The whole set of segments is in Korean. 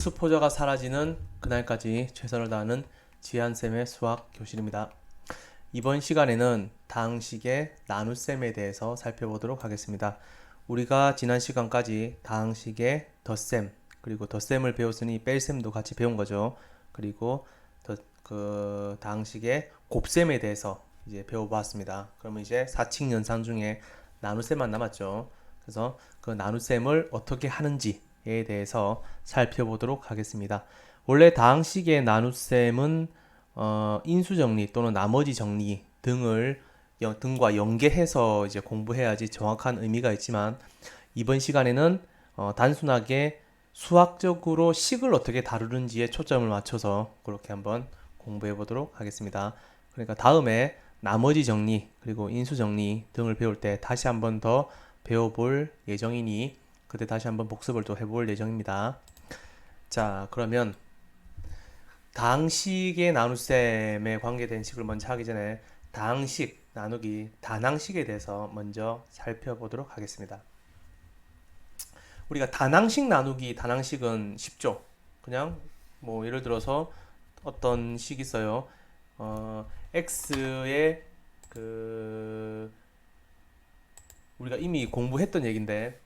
수포자가 사라지는 그날까지 최선을 다하는 지한쌤의 수학 교실입니다. 이번 시간에는 다항식의 나눗셈에 대해서 살펴보도록 하겠습니다. 우리가 지난 시간까지 다항식의 덧셈, 그리고 덧셈을 배웠으니 뺄셈도 같이 배운 거죠. 그리고 다항식의 곱셈에 대해서 이제 배워보았습니다. 그러면 이제 사칙 연산 중에 나눗셈만 남았죠. 그래서 그 나눗셈을 어떻게 하는지 에 대해서 살펴보도록 하겠습니다. 원래 다항식의 나눗셈은 인수정리 또는 나머지 정리 등과 연계해서 이제 공부해야지 정확한 의미가 있지만 이번 시간에는 단순하게 수학적으로 식을 어떻게 다루는지에 초점을 맞춰서 그렇게 한번 공부해 보도록 하겠습니다. 그러니까 다음에 나머지 정리 그리고 인수정리 등을 배울 때 다시 한번 더 배워볼 예정이니 그때 다시 한번 복습을 또 해볼 예정입니다. 자, 그러면 다항식의 나눗셈에 관계된 식을 먼저 하기 전에 다항식 나누기 단항식에 대해서 먼저 살펴보도록 하겠습니다. 우리가 단항식 나누기 단항식은 쉽죠. 그냥 뭐 예를 들어서 어떤 식이 있어요. x의 우리가 이미 공부했던 얘기인데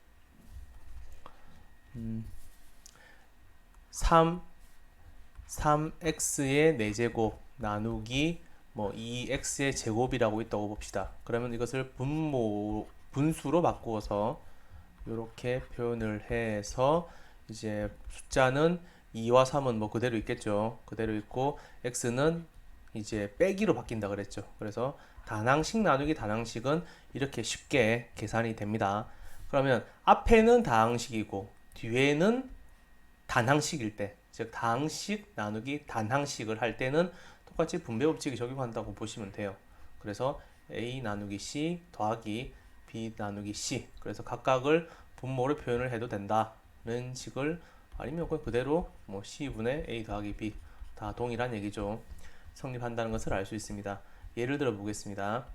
3x의 4제곱 나누기 뭐 2x의 제곱이라고 있다고 봅시다. 그러면 이것을 분수로 바꾸어서 이렇게 표현을 해서 이제 숫자는 2와 3은 뭐 그대로 있겠죠. 그대로 있고 x는 이제 빼기로 바뀐다 그랬죠. 그래서 단항식 나누기 단항식은 이렇게 쉽게 계산이 됩니다. 그러면 앞에는 다항식이고 뒤에는 단항식일 때, 즉 다항식 나누기 단항식을 할 때는 똑같이 분배 법칙이 적용한다고 보시면 돼요. 그래서 a 나누기 c 더하기 b 나누기 c, 그래서 각각을 분모로 표현을 해도 된다는 식을, 아니면 그대로 뭐 c분의 a 더하기 b 다 동일한 얘기죠. 성립한다는 것을 알 수 있습니다. 예를 들어 보겠습니다.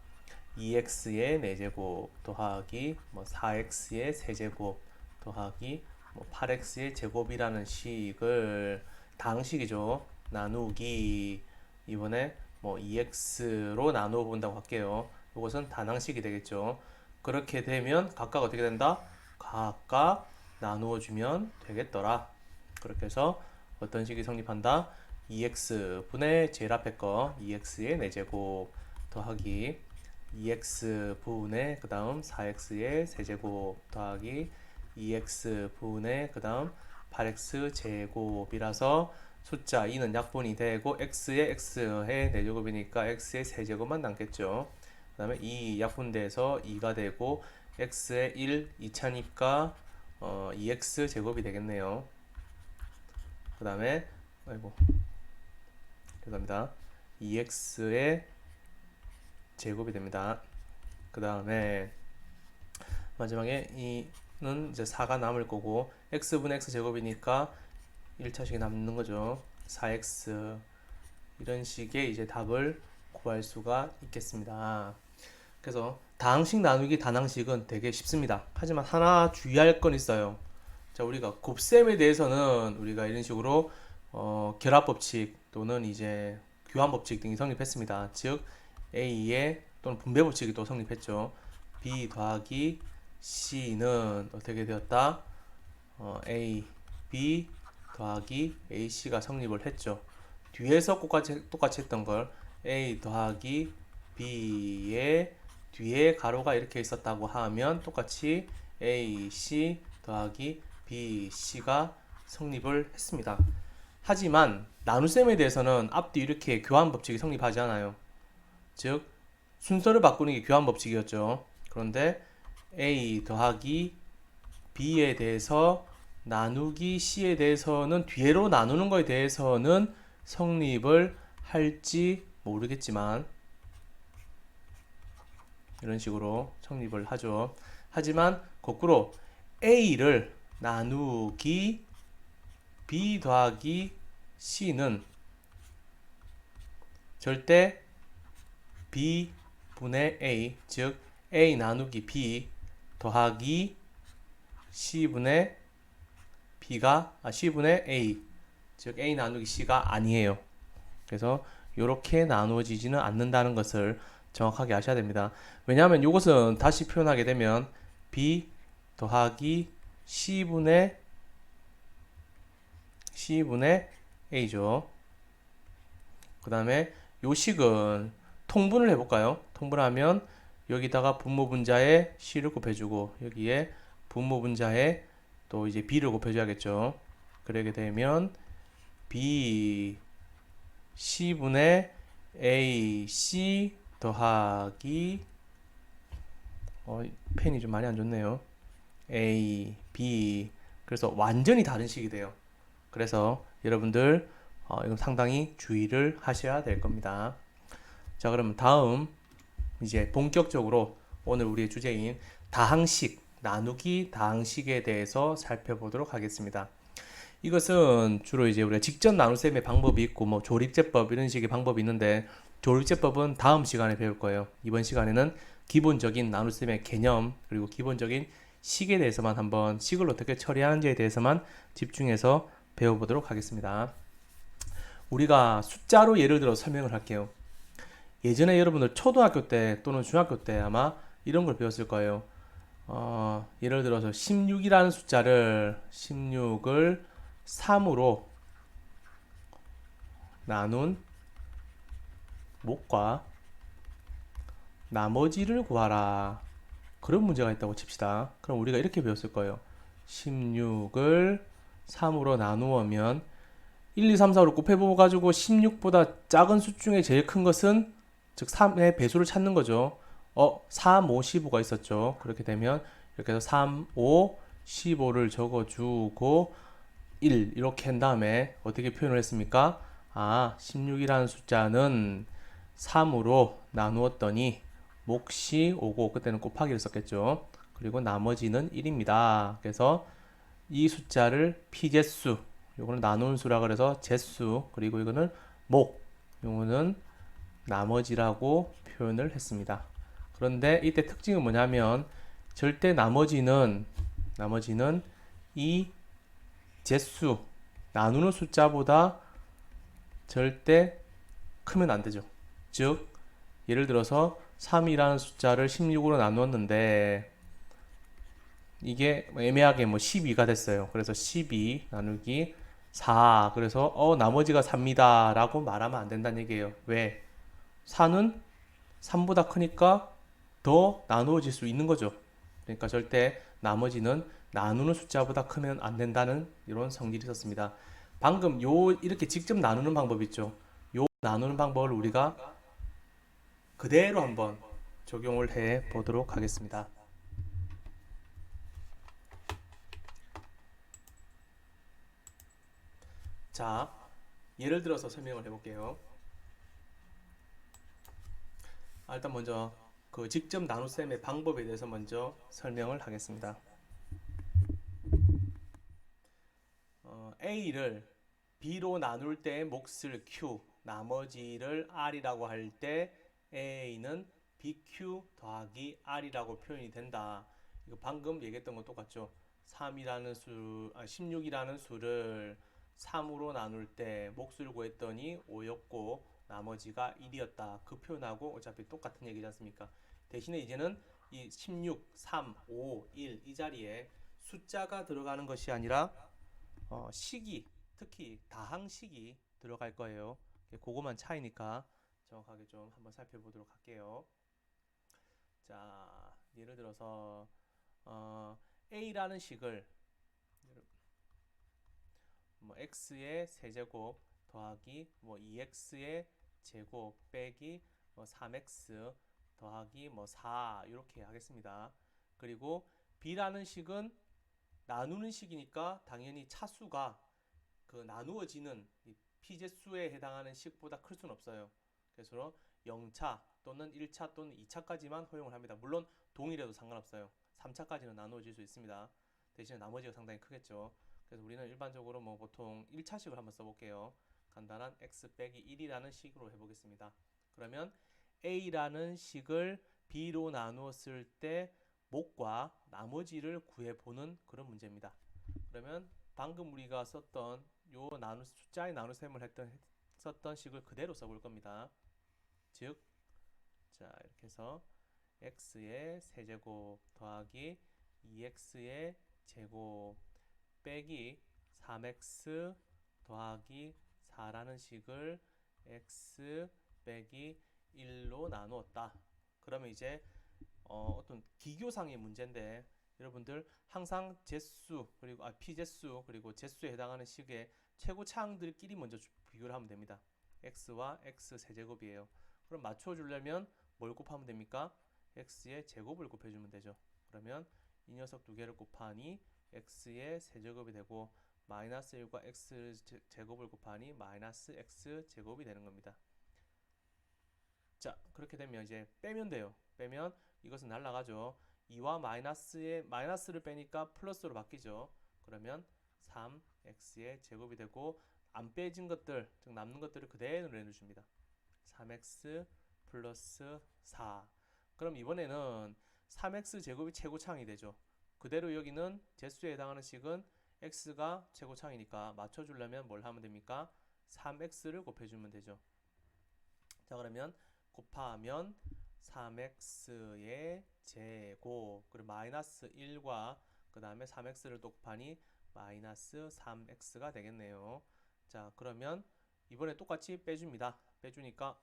2x의 4제곱 더하기 뭐 4x의 세제곱 더하기 뭐 8x의 제곱이라는 식을 다항식이죠. 나누기 이번에 뭐 2x로 나누어 본다고 할게요. 이것은 단항식이 되겠죠. 그렇게 되면 각각 어떻게 된다? 각각 나누어 주면 되겠더라. 그렇게 해서 어떤 식이 성립한다? 2x분의 제일 앞에 거 2x의 4제곱 더하기 2x분의 그 다음 4x의 세제곱 더하기 2x분의 그 다음 8x 제곱이라서 숫자 2는 약분이 되고 x의 4제곱이니까 x의 세제곱만 남겠죠. 그 다음에 2 약분돼서 2가 되고 x의 1 2차니까 2x 제곱이 되겠네요. 그 다음에 죄송합니다. 2x의 제곱이 됩니다. 그 다음에 마지막에 는 이제 4가 남을 거고 x분의 x 제곱이니까 1차식이 남는 거죠. 4x 이런 식의 이제 답을 구할 수가 있겠습니다. 그래서 다항식 나누기 단항식은 되게 쉽습니다. 하지만 하나 주의할 건 있어요. 자, 우리가 곱셈에 대해서는 우리가 이런 식으로 결합법칙 또는 이제 교환법칙 등이 성립했습니다. 즉 a의 또는 분배법칙이 또 성립했죠. b 더하기 c는 어떻게 되었다? a, b 더하기 ac가 성립을 했죠. 뒤에서 똑같이 했던 걸 a 더하기 b의 뒤에 가로가 이렇게 있었다고 하면 똑같이 ac 더하기 bc가 성립을 했습니다. 하지만 나눗셈에 대해서는 앞뒤 이렇게 교환법칙이 성립하지 않아요. 즉 순서를 바꾸는 게 교환법칙이었죠. 그런데 a 더하기 b에 대해서 나누기 c에 대해서는 뒤로 나누는 거에 대해서는 성립을 할지 모르겠지만 이런 식으로 성립을 하죠. 하지만 거꾸로 a를 나누기 b 더하기 c는 절대 b분의 a, 즉 a 나누기 b 더하기 c분의 a 즉 A 나누기 C가 아니에요. 그래서 이렇게 나누어지지는 않는다는 것을 정확하게 아셔야 됩니다. 왜냐하면 이것은 다시 표현하게 되면 B 더하기 C분의 A죠. 그 다음에 요 식은 통분을 해볼까요? 통분하면 여기다가 분모분자에 C를 곱해주고 여기에 분모분자에 또 이제 B를 곱해줘야겠죠. 그러게 되면 B C분의 AC 더하기 펜이 좀 많이 안 좋네요. A, B 그래서 완전히 다른 식이 돼요. 그래서 여러분들 이건 상당히 주의를 하셔야 될 겁니다. 자, 그러면 다음 이제 본격적으로 오늘 우리의 주제인 다항식, 나누기 다항식에 대해서 살펴보도록 하겠습니다. 이것은 주로 이제 우리가 직접 나눗셈의 방법이 있고 뭐 조립제법 이런 식의 방법이 있는데 조립제법은 다음 시간에 배울 거예요. 이번 시간에는 기본적인 나눗셈의 개념 그리고 기본적인 식에 대해서만 한번 식을 어떻게 처리하는지에 대해서만 집중해서 배워보도록 하겠습니다. 우리가 숫자로 예를 들어 설명을 할게요. 예전에 여러분들 초등학교 때 또는 중학교 때 아마 이런 걸 배웠을 거예요. 예를 들어서 16이라는 숫자를 16을 3으로 나눈 목과 나머지를 구하라. 그런 문제가 있다고 칩시다. 그럼 우리가 이렇게 배웠을 거예요. 16을 3으로 나누면 1, 2, 3, 4를 곱해보가지고 16보다 작은 숫 중에 제일 큰 것은 즉 3의 배수를 찾는 거죠. 3, 5, 15가 있었죠. 그렇게 되면 이렇게 해서 3, 5, 15를 적어주고 1 이렇게 한 다음에 어떻게 표현을 했습니까? 16이라는 숫자는 3으로 나누었더니 몫이 오고 그때는 곱하기를 썼겠죠. 그리고 나머지는 1입니다. 그래서 이 숫자를 피제수, 요거는 나누는 수라 그래서 제수, 그리고 이거는 목, 요거는 나머지라고 표현을 했습니다. 그런데 이때 특징은 뭐냐면 절대 나머지는 이 제수, 나누는 숫자보다 절대 크면 안 되죠. 즉 예를 들어서 3이라는 숫자를 16으로 나누었는데 이게 애매하게 뭐 12가 됐어요. 그래서 12 나누기 4 그래서 나머지가 4입니다 라고 말하면 안 된다는 얘기예요. 왜? 4는 3보다 크니까 더 나누어질 수 있는 거죠. 그러니까 절대 나머지는 나누는 숫자보다 크면 안 된다는 이런 성질이 있었습니다. 방금 요 이렇게 직접 나누는 방법 있죠. 요 나누는 방법을 우리가 그대로 한번 적용을 해 보도록 하겠습니다. 자, 예를 들어서 설명을 해볼게요. 일단 먼저 그 직접 나눗셈의 방법에 대해서 먼저 설명을 하겠습니다. A를 B로 나눌 때 몫을 Q, 나머지를 R이라고 할 때 A는 BQ 더하기 R이라고 표현이 된다. 이거 방금 얘기했던 거 똑같죠? 16이라는 수를 3으로 나눌 때 몫을 구했더니 5였고 나머지가 1이었다. 그 표현하고 어차피 똑같은 얘기지 않습니까? 대신에 이제는 이 16, 3, 5, 1 이 자리에 숫자가 들어가는 것이 아니라 식이 특히 다항식이 들어갈 거예요. 그거만 차이니까 정확하게 좀 한번 살펴보도록 할게요. 자, 예를 들어서 A라는 식을 뭐 x의 세제곱 더하기 뭐 2x의 제곱 빼기 뭐 3x 더하기 뭐 4 이렇게 하겠습니다. 그리고 b라는 식은 나누는 식이니까 당연히 차수가 그 나누어지는 이 피제수에 해당하는 식보다 클 수는 없어요. 그래서 0차 또는 1차 또는 2차까지만 허용을 합니다. 물론 동일해도 상관없어요. 3차까지는 나누어질 수 있습니다. 대신에 나머지가 상당히 크겠죠. 그래서 우리는 일반적으로 뭐 보통 1차식을 한번 써볼게요. 간단한 x 빼기 1이라는 식으로 해보겠습니다. 그러면 a라는 식을 b로 나누었을 때 몫과 나머지를 구해보는 그런 문제입니다. 그러면 방금 우리가 썼던 요 숫자의 나눗셈을 썼던 식을 그대로 써볼 겁니다. 즉, 자, 이렇게 해서 x의 세제곱 더하기 2x의 제곱 빼기 3x 더하기 4라는 식을 x 빼기 1로 나누었다. 그러면 이제 어떤 기교상의 문제인데 여러분들 항상 제수 그리고 피제수 그리고 제수에 해당하는 식의 최고차항들끼리 먼저 비교를 하면 됩니다. x와 x 세제곱이에요. 그럼 맞춰주려면 뭘 곱하면 됩니까? x의 제곱을 곱해주면 되죠. 그러면 이 녀석 두 개를 곱하니 x의 세제곱이 되고 마이너스 1과 x 제곱을 곱하니 마이너스 x 제곱이 되는 겁니다. 자, 그렇게 되면 이제 빼면 돼요. 빼면 이것은 날라가죠. 2와 마이너스를 빼니까 플러스로 바뀌죠. 그러면 3x의 제곱이 되고 안 빼진 것들, 즉 남는 것들을 그대로 내주십니다. 3x 플러스 4. 그럼 이번에는 3x 제곱이 최고차항이 되죠. 그대로 여기는 제수에 해당하는 식은 x가 최고차항이니까 맞춰주려면 뭘 하면 됩니까? 3x를 곱해주면 되죠. 자, 그러면 곱하면 3x의 제곱 그리고 마이너스 1과 그 다음에 3x를 또 곱하니 마이너스 3x가 되겠네요. 자, 그러면 이번에 똑같이 빼줍니다. 빼주니까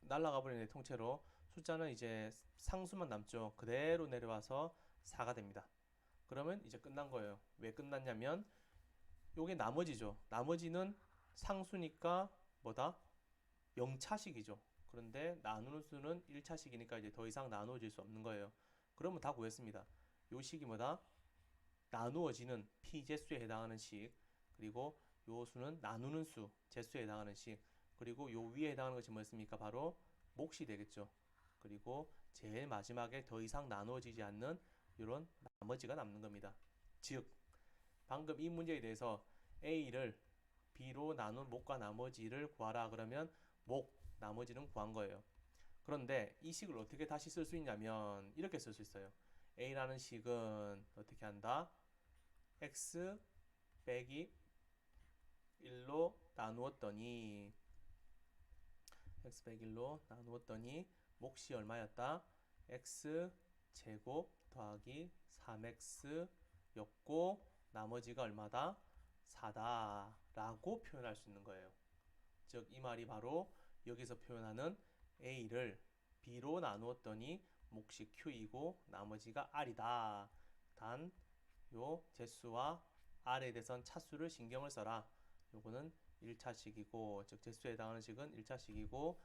날라가 버리네. 통째로 숫자는 이제 상수만 남죠. 그대로 내려와서 4가 됩니다. 그러면 이제 끝난 거예요. 왜 끝났냐면 요게 나머지죠. 나머지는 상수니까 뭐다? 0차식이죠. 그런데 나누는 수는 1차식이니까 이제 더 이상 나누어질 수 없는 거예요. 그러면 다 구했습니다. 요 식이 뭐다? 나누어지는 피제수에 해당하는 식, 그리고 요 수는 나누는 수, 제수에 해당하는 식, 그리고 요 위에 해당하는 것이 뭐였습니까? 바로 몫이 되겠죠. 그리고 제일 마지막에 더 이상 나누어지지 않는 이런 나머지가 남는 겁니다. 즉, 방금 이 문제에 대해서 A를 B로 나눈 몫과 나머지를 구하라 그러면 몫, 나머지는 구한 거예요. 그런데 이 식을 어떻게 다시 쓸 수 있냐면 이렇게 쓸 수 있어요. A라는 식은 어떻게 한다? X 빼기 1로 나누었더니 X 빼기 1로 나누었더니 몫이 얼마였다? X 제곱 더하기 3X 였고 나머지가 얼마다? 4다 라고 표현할 수 있는 거예요. 즉 이 말이 바로 여기서 표현하는 A를 B로 나누었더니 몫이 Q이고 나머지가 R이다. 단 요 제수와 R에 대해선 차수를 신경을 써라. 요거는 1차식이고 즉 제수에 해당하는 식은 1차식이고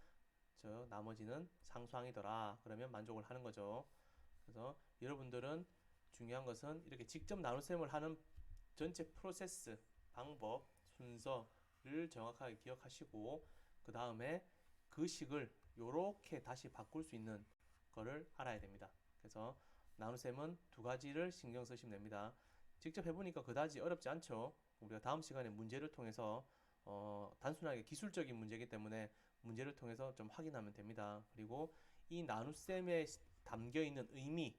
저 나머지는 상수항이더라. 그러면 만족을 하는 거죠. 그래서 여러분들은 중요한 것은 이렇게 직접 나눗셈을 하는 전체 프로세스, 방법, 순서를 정확하게 기억하시고 그 다음에 그 식을 요렇게 다시 바꿀 수 있는 거를 알아야 됩니다. 그래서 나눗셈은 두 가지를 신경 쓰시면 됩니다. 직접 해보니까 그다지 어렵지 않죠. 우리가 다음 시간에 문제를 통해서 단순하게 기술적인 문제이기 때문에 문제를 통해서 좀 확인하면 됩니다. 그리고 이 나눗셈에 담겨 있는 의미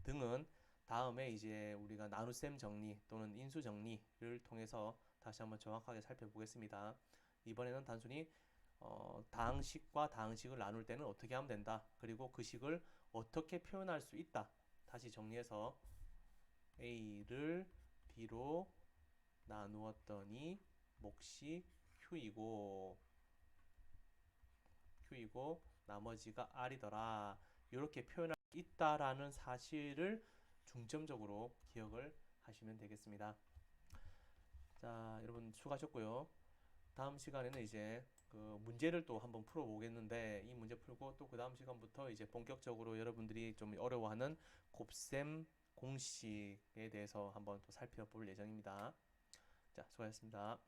등은 다음에 이제 우리가 나눗셈 정리 또는 인수 정리를 통해서 다시 한번 정확하게 살펴보겠습니다. 이번에는 단순히 다항식과 다항식을 나눌 때는 어떻게 하면 된다. 그리고 그 식을 어떻게 표현할 수 있다. 다시 정리해서 A를 B로 나누었더니 몫이 Q이고 나머지가 R이더라. 이렇게 표현할 수 있다라는 사실을 중점적으로 기억을 하시면 되겠습니다. 자, 여러분 수고하셨고요. 다음 시간에는 이제 그 문제를 또 한번 풀어보겠는데 이 문제 풀고 또 그 다음 시간부터 이제 본격적으로 여러분들이 좀 어려워하는 곱셈 공식에 대해서 한번 또 살펴볼 예정입니다. 자, 수고하셨습니다.